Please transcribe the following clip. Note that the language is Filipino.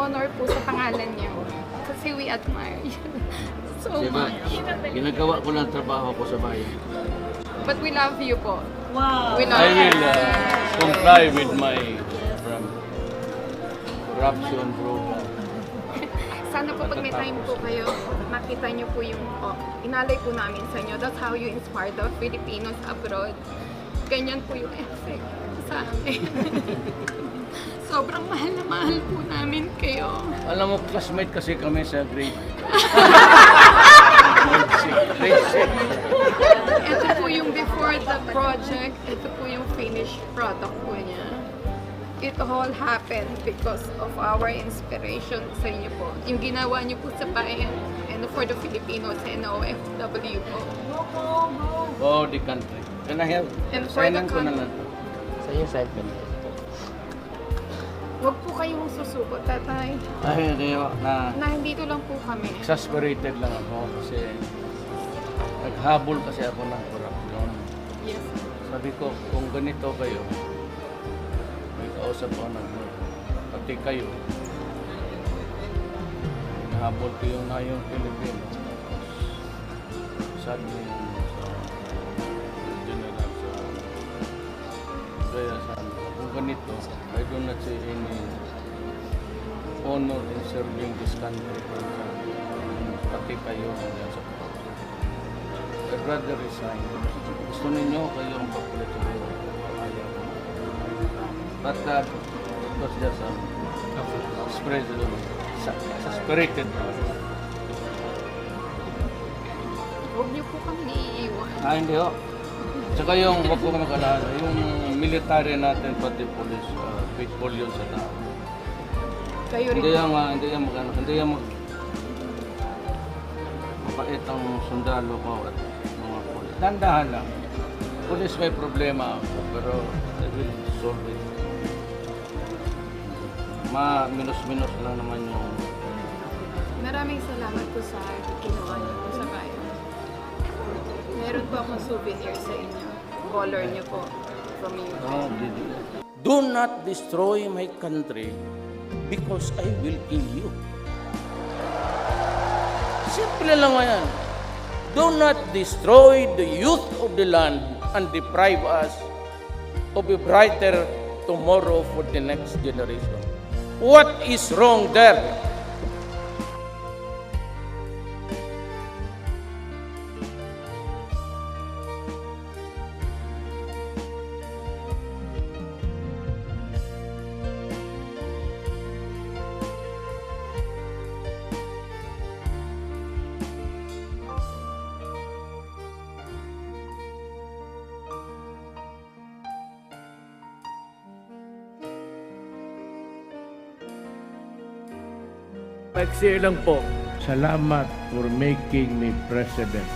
honor po sa pangalan niyo. Kasi we admire you so Diba, much. ginagawa ko lang trabaho ko sa bayan. But we love you po. Wow. We love I you. will comply with my corruption program. Sana po pag may time po kayo, makita niyo po yung inalay po namin sa inyo. That's how you inspire the Filipinos abroad. Ganyan po yung effect sa amin. Sobrang mahal na mahal po namin kayo. Alam mo, classmate kasi kami sa grade. Ito po yung before the project. Ito po yung finished product po niya. It all happened because of our inspiration sa inyo po. Yung ginawa niyo po sa bayan and for the Filipinos and OFW po. Oh, the country. Can I have? And for the Signan ko na lang. Sa iyo, side mo. Huwag po kayong susuko, tatay. Ay, hindi na. Nandito lang po kami. Exasperated lang ako kasi naghabol kasi ako ng corruption. Yes. Sabi ko, kung ganito kayo, may kausap ako ng pati kayo, nahabol ko yung na yung Pilipino. Sabi yung sa general sa kaya sabi ko, kung ganito, I do not see any honor in serving this country. Pati kayo nandiyan sa corruption. I'd rather resign. Gusto ninyo kayo ang papulit sa buhay. Ayaw ko. But it was just exasperated. Huwag niyo po kami iiwan. Hindi ho. Tsaka yung, wag ko mag-alala, yung military natin, pati police, faithful yun sa tao. Kayo rin. Hindi yan mapait ang sundalo ko at mga police. Dandahan lang. Police may problema ako, pero I will solve it. Minus-minus lang naman yung... Maraming salamat po sa ginawa niyo po sa bayan. Meron po akong souvenir sa inyo. Color niyo po from you. Do not destroy my country because I will kill you. Simple lang yan. Do not destroy the youth of the land and deprive us of a brighter tomorrow for the next generation. What is wrong there? Maiksi lang po. Salamat for making me president.